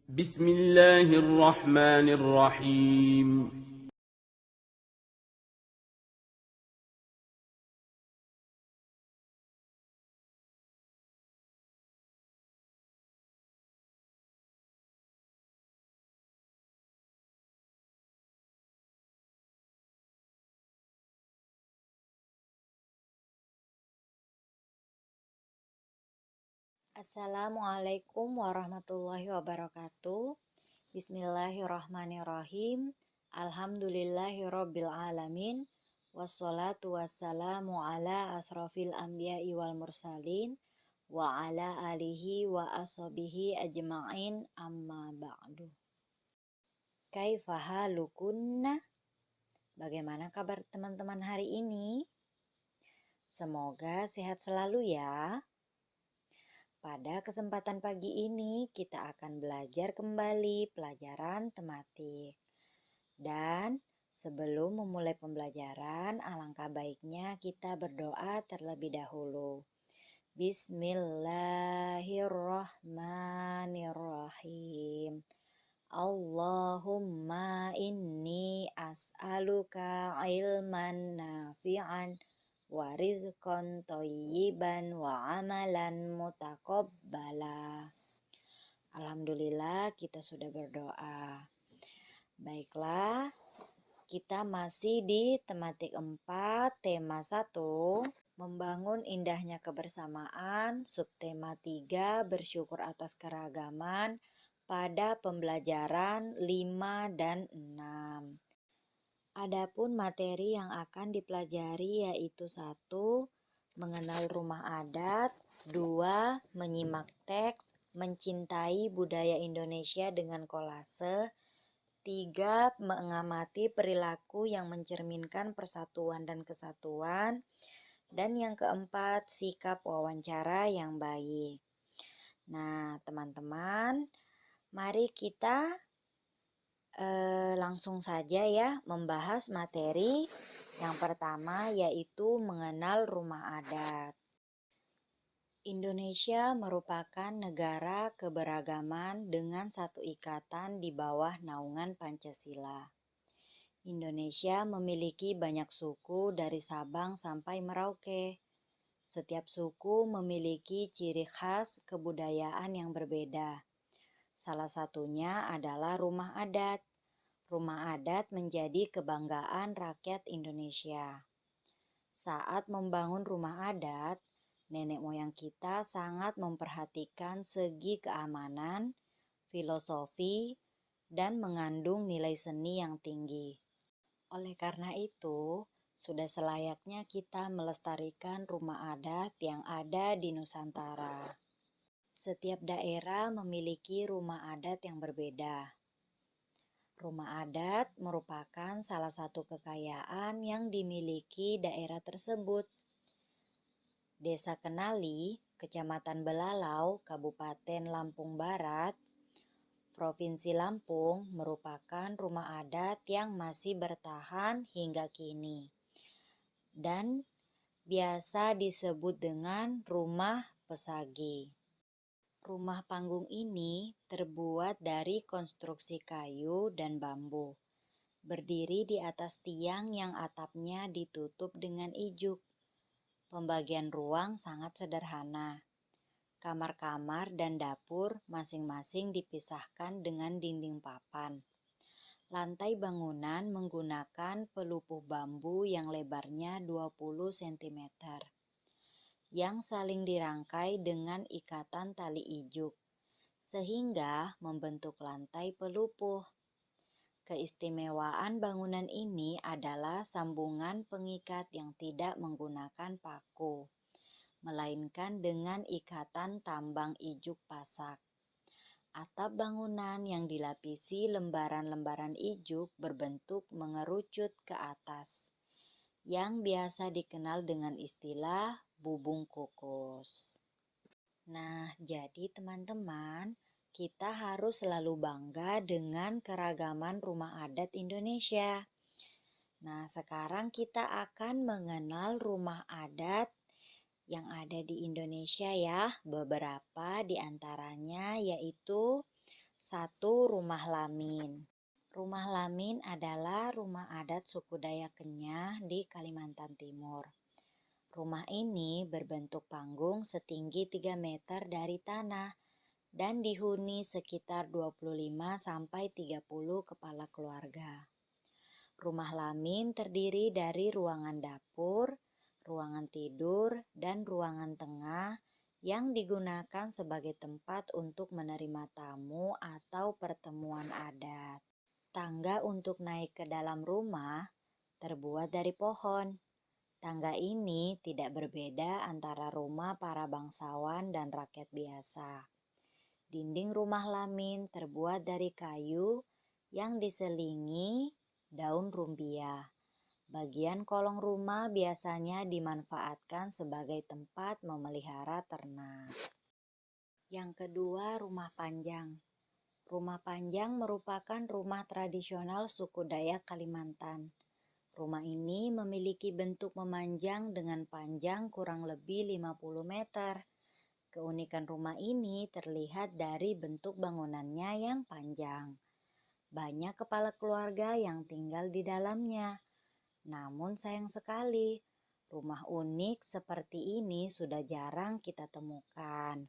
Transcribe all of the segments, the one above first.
بسم الله الرحمن الرحيم. Assalamualaikum warahmatullahi wabarakatuh. Bismillahirrahmanirrahim. Alhamdulillahirabbil alamin. Wassalatu wassalamu ala asrofil anbiya'i wal mursalin wa ala alihi wa ashabihi ajma'in amma ba'du. Kaifa halukunna? Bagaimana kabar teman-teman hari ini? Semoga sehat selalu ya. Pada kesempatan pagi ini kita akan belajar kembali pelajaran tematik. Dan sebelum memulai pembelajaran, alangkah baiknya kita berdoa terlebih dahulu. Bismillahirrahmanirrahim. Allahumma inni as'aluka ilman nafi'an wa rizqan thayyiban wa amalan mutaqabbala. Alhamdulillah kita sudah berdoa. Baiklah, kita masih di tematik 4, tema 1, membangun indahnya kebersamaan, subtema 3, bersyukur atas keragaman, pada pembelajaran 5 dan 6. Adapun materi yang akan dipelajari yaitu 1. Mengenal rumah adat, 2. Menyimak teks, mencintai budaya Indonesia dengan kolase, 3. Mengamati perilaku yang mencerminkan persatuan dan kesatuan, dan yang keempat, sikap wawancara yang baik. Nah, teman-teman, mari kita langsung saja ya membahas materi yang pertama, yaitu mengenal rumah adat. Indonesia merupakan negara keberagaman dengan satu ikatan di bawah naungan Pancasila. Indonesia memiliki banyak suku dari Sabang sampai Merauke. Setiap suku memiliki ciri khas kebudayaan yang berbeda. Salah satunya adalah rumah adat. Rumah adat menjadi kebanggaan rakyat Indonesia. Saat membangun rumah adat, nenek moyang kita sangat memperhatikan segi keamanan, filosofi, dan mengandung nilai seni yang tinggi. Oleh karena itu, sudah selayaknya kita melestarikan rumah adat yang ada di Nusantara. Setiap daerah memiliki rumah adat yang berbeda. Rumah adat merupakan salah satu kekayaan yang dimiliki daerah tersebut. Desa Kenali, Kecamatan Belalau, Kabupaten Lampung Barat, Provinsi Lampung merupakan rumah adat yang masih bertahan hingga kini dan biasa disebut dengan rumah pesagi. Rumah panggung ini terbuat dari konstruksi kayu dan bambu, berdiri di atas tiang yang atapnya ditutup dengan ijuk. Pembagian ruang sangat sederhana. Kamar-kamar dan dapur masing-masing dipisahkan dengan dinding papan. Lantai bangunan menggunakan pelupuh bambu yang lebarnya 20 cm. Yang saling dirangkai dengan ikatan tali ijuk, sehingga membentuk lantai pelupuh. Keistimewaan bangunan ini adalah sambungan pengikat yang tidak menggunakan paku, melainkan dengan ikatan tambang ijuk pasak. Atap bangunan yang dilapisi lembaran-lembaran ijuk berbentuk mengerucut ke atas, yang biasa dikenal dengan istilah bubung kukus. Nah, jadi teman-teman, kita harus selalu bangga dengan keragaman rumah adat Indonesia. Nah, sekarang kita akan mengenal rumah adat yang ada di Indonesia ya. Beberapa di antaranya yaitu 1. Rumah Lamin. Rumah Lamin adalah rumah adat suku Dayak Kenyah di Kalimantan Timur. Rumah ini berbentuk panggung setinggi 3 meter dari tanah dan dihuni sekitar 25-30 kepala keluarga. Rumah Lamin terdiri dari ruangan dapur, ruangan tidur, dan ruangan tengah yang digunakan sebagai tempat untuk menerima tamu atau pertemuan adat. Tangga untuk naik ke dalam rumah terbuat dari pohon. Tangga ini tidak berbeda antara rumah para bangsawan dan rakyat biasa. Dinding rumah Lamin terbuat dari kayu yang diselingi daun rumbia. Bagian kolong rumah biasanya dimanfaatkan sebagai tempat memelihara ternak. Yang kedua, rumah panjang. Rumah panjang merupakan rumah tradisional suku Dayak Kalimantan. Rumah ini memiliki bentuk memanjang dengan panjang kurang lebih 50 meter. Keunikan rumah ini terlihat dari bentuk bangunannya yang panjang. Banyak kepala keluarga yang tinggal di dalamnya. Namun sayang sekali, rumah unik seperti ini sudah jarang kita temukan.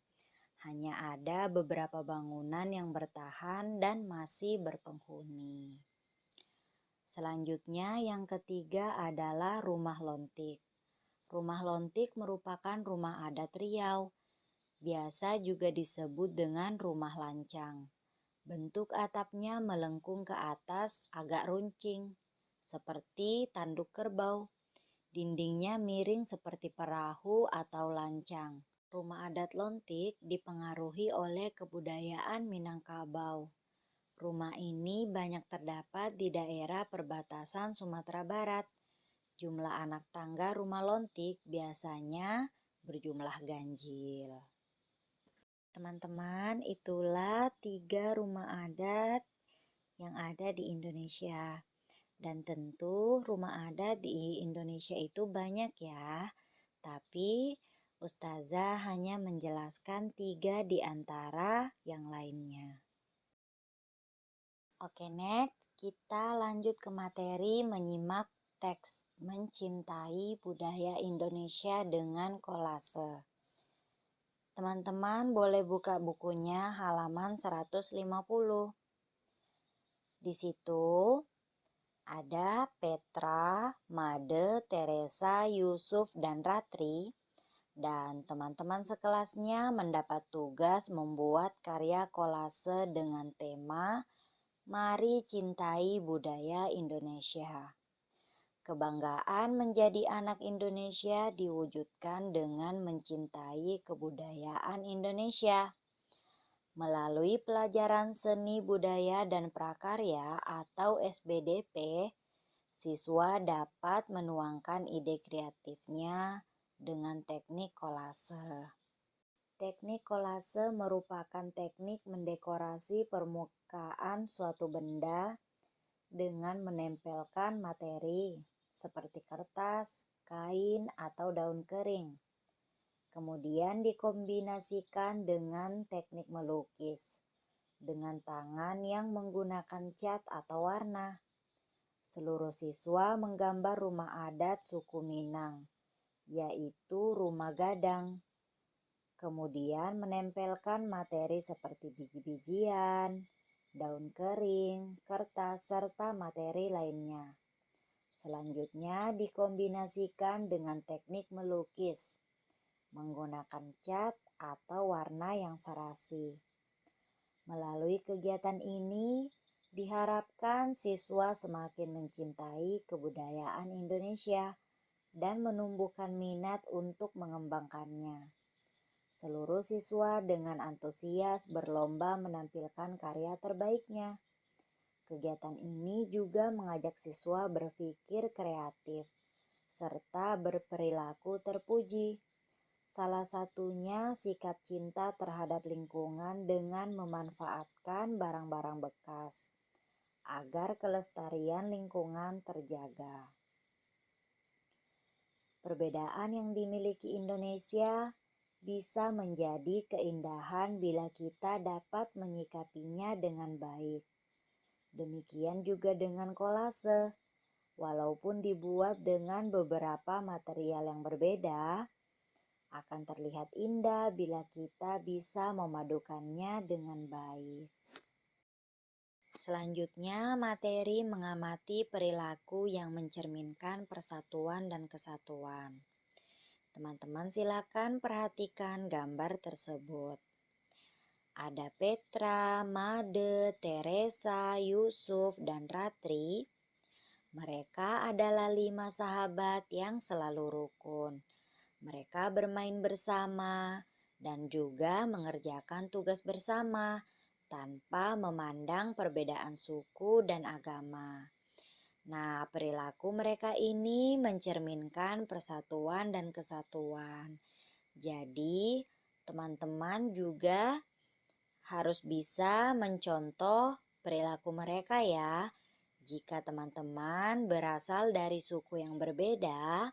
Hanya ada beberapa bangunan yang bertahan dan masih berpenghuni. Selanjutnya yang ketiga adalah rumah lontik. Rumah lontik merupakan rumah adat Riau. Biasa juga disebut dengan rumah lancang. Bentuk atapnya melengkung ke atas agak runcing, seperti tanduk kerbau. Dindingnya miring seperti perahu atau lancang. Rumah adat lontik dipengaruhi oleh kebudayaan Minangkabau. Rumah ini banyak terdapat di daerah perbatasan Sumatera Barat. Jumlah anak tangga rumah lontik biasanya berjumlah ganjil. Teman-teman, itulah 3 rumah adat yang ada di Indonesia. Dan tentu rumah adat di Indonesia itu banyak ya. Tapi Ustazah hanya menjelaskan 3 di antara yang lainnya. Oke, next kita lanjut ke materi menyimak teks Mencintai Budaya Indonesia dengan kolase. Teman-teman boleh buka bukunya halaman 150. Di situ ada Petra, Made, Teresa, Yusuf, dan Ratri. Dan teman-teman sekelasnya mendapat tugas membuat karya kolase dengan tema Mari Cintai Budaya Indonesia. Kebanggaan menjadi anak Indonesia diwujudkan dengan mencintai kebudayaan Indonesia. Melalui pelajaran seni budaya dan prakarya atau SBDP, siswa dapat menuangkan ide kreatifnya dengan teknik kolase. Teknik kolase merupakan teknik mendekorasi permukaan suatu benda dengan menempelkan materi seperti kertas, kain, atau daun kering. Kemudian dikombinasikan dengan teknik melukis dengan tangan yang menggunakan cat atau warna. Seluruh siswa menggambar rumah adat suku Minang, yaitu rumah gadang. Kemudian menempelkan materi seperti biji-bijian, daun kering, kertas, serta materi lainnya. Selanjutnya dikombinasikan dengan teknik melukis, menggunakan cat atau warna yang serasi. Melalui kegiatan ini, diharapkan siswa semakin mencintai kebudayaan Indonesia dan menumbuhkan minat untuk mengembangkannya. Seluruh siswa dengan antusias berlomba menampilkan karya terbaiknya. Kegiatan ini juga mengajak siswa berpikir kreatif serta berperilaku terpuji. Salah satunya sikap cinta terhadap lingkungan dengan memanfaatkan barang-barang bekas agar kelestarian lingkungan terjaga. Perbedaan yang dimiliki Indonesia bisa menjadi keindahan bila kita dapat menyikapinya dengan baik. Demikian juga dengan kolase. Walaupun dibuat dengan beberapa material yang berbeda, akan terlihat indah bila kita bisa memadukannya dengan baik. Selanjutnya, materi mengamati perilaku yang mencerminkan persatuan dan kesatuan. Teman-teman silakan perhatikan gambar tersebut. Ada Petra, Made, Teresa, Yusuf, dan Ratri. Mereka adalah 5 sahabat yang selalu rukun. Mereka bermain bersama dan juga mengerjakan tugas bersama tanpa memandang perbedaan suku dan agama. Nah, perilaku mereka ini mencerminkan persatuan dan kesatuan. Jadi, teman-teman juga harus bisa mencontoh perilaku mereka ya. Jika teman-teman berasal dari suku yang berbeda,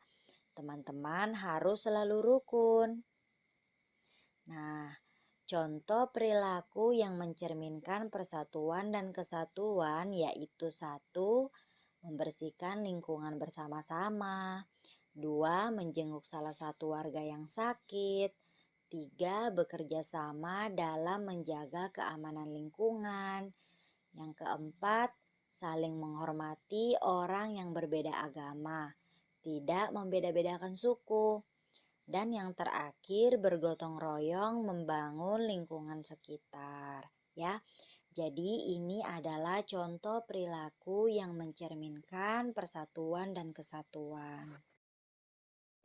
teman-teman harus selalu rukun. Nah, contoh perilaku yang mencerminkan persatuan dan kesatuan yaitu 1. Membersihkan lingkungan bersama-sama. 2. Menjenguk salah satu warga yang sakit. 3. Bekerja sama dalam menjaga keamanan lingkungan. Yang keempat, saling menghormati orang yang berbeda agama, tidak membeda-bedakan suku. Dan yang terakhir, bergotong royong membangun lingkungan sekitar. Ya, jadi ini adalah contoh perilaku yang mencerminkan persatuan dan kesatuan.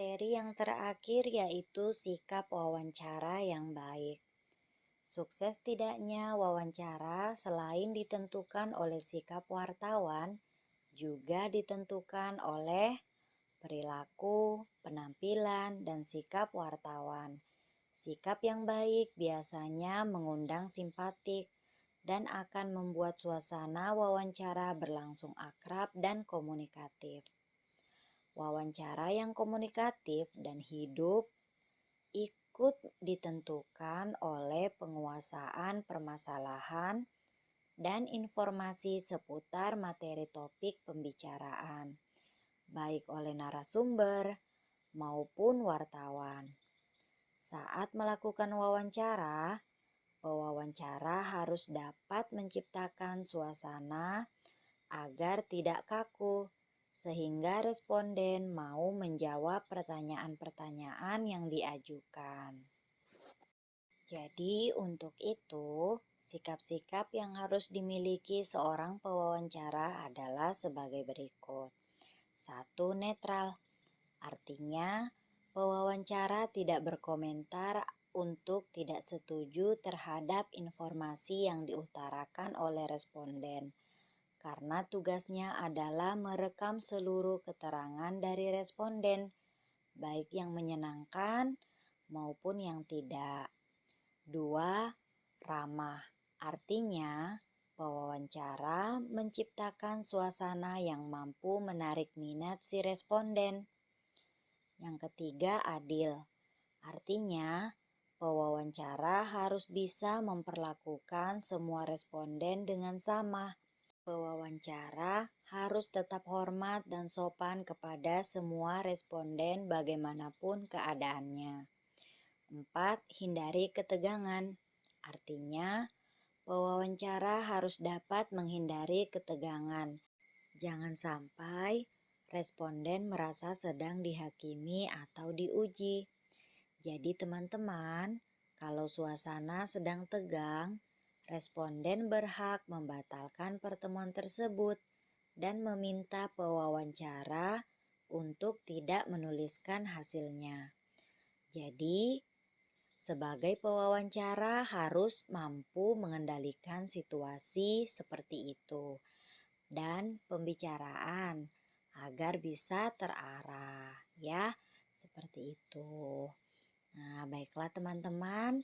Materi yang terakhir yaitu sikap wawancara yang baik. Sukses tidaknya wawancara selain ditentukan oleh sikap wartawan, juga ditentukan oleh perilaku, penampilan, dan sikap wartawan. Sikap yang baik biasanya mengundang simpatik dan akan membuat suasana wawancara berlangsung akrab dan komunikatif. Wawancara yang komunikatif dan hidup ikut ditentukan oleh penguasaan permasalahan dan informasi seputar materi topik pembicaraan, baik oleh narasumber maupun wartawan. Saat melakukan wawancara, pewawancara harus dapat menciptakan suasana agar tidak kaku, sehingga responden mau menjawab pertanyaan-pertanyaan yang diajukan. Jadi untuk itu, sikap-sikap yang harus dimiliki seorang pewawancara adalah sebagai berikut. 1. Netral, artinya pewawancara tidak berkomentar untuk tidak setuju terhadap informasi yang diutarakan oleh responden, karena tugasnya adalah merekam seluruh keterangan dari responden, baik yang menyenangkan maupun yang tidak. 2. Ramah, artinya pewawancara menciptakan suasana yang mampu menarik minat si responden. Yang ketiga, adil, artinya pewawancara harus bisa memperlakukan semua responden dengan sama. Pewawancara harus tetap hormat dan sopan kepada semua responden bagaimanapun keadaannya. 4. Hindari ketegangan, artinya pewawancara harus dapat menghindari ketegangan. Jangan sampai responden merasa sedang dihakimi atau diuji. Jadi teman-teman, kalau suasana sedang tegang, responden berhak membatalkan pertemuan tersebut dan meminta pewawancara untuk tidak menuliskan hasilnya. Jadi, sebagai pewawancara harus mampu mengendalikan situasi seperti itu dan pembicaraan agar bisa terarah, ya, seperti itu. Nah, baiklah teman-teman,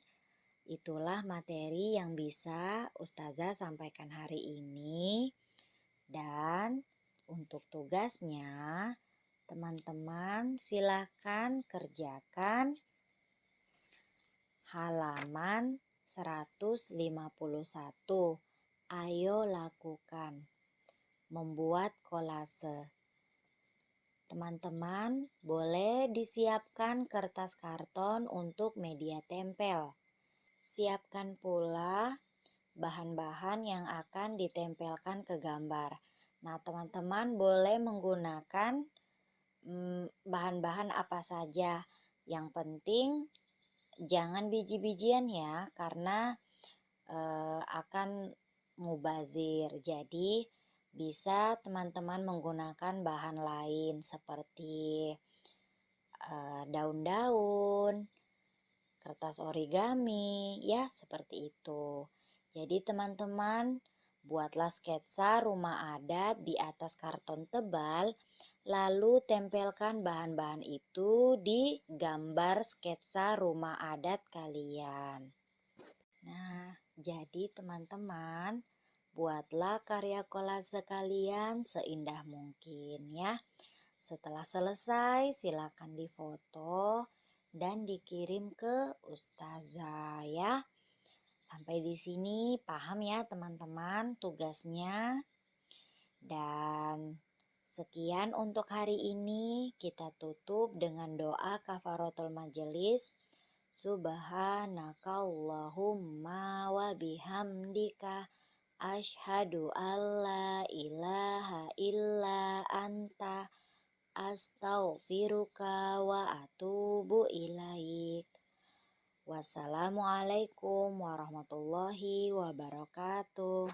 itulah materi yang bisa Ustazah sampaikan hari ini. Dan untuk tugasnya, teman-teman silakan kerjakan halaman 151. Ayo lakukan. Membuat kolase. Teman-teman, boleh disiapkan kertas karton untuk media tempel. Siapkan pula bahan-bahan yang akan ditempelkan ke gambar. Nah, teman-teman boleh menggunakan bahan-bahan apa saja. Yang penting jangan biji-bijian ya, karena akan mubazir. Jadi bisa teman-teman menggunakan bahan lain seperti daun-daun, kertas origami, ya seperti itu. Jadi teman-teman buatlah sketsa rumah adat di atas karton tebal, lalu tempelkan bahan-bahan itu di gambar sketsa rumah adat kalian. Nah, jadi teman-teman, buatlah karya kolase kalian seindah mungkin ya. Setelah selesai, silakan difoto dan dikirim ke ustazah ya. Sampai di sini paham ya teman-teman tugasnya. Dan sekian untuk hari ini, kita tutup dengan doa kafaratul majelis. Subhanakallahumma wa bihamdika asyhadu alla ilaha illa anta astaghfiruka wa atubu ilaik. Wassalamualaikum warahmatullahi wabarakatuh.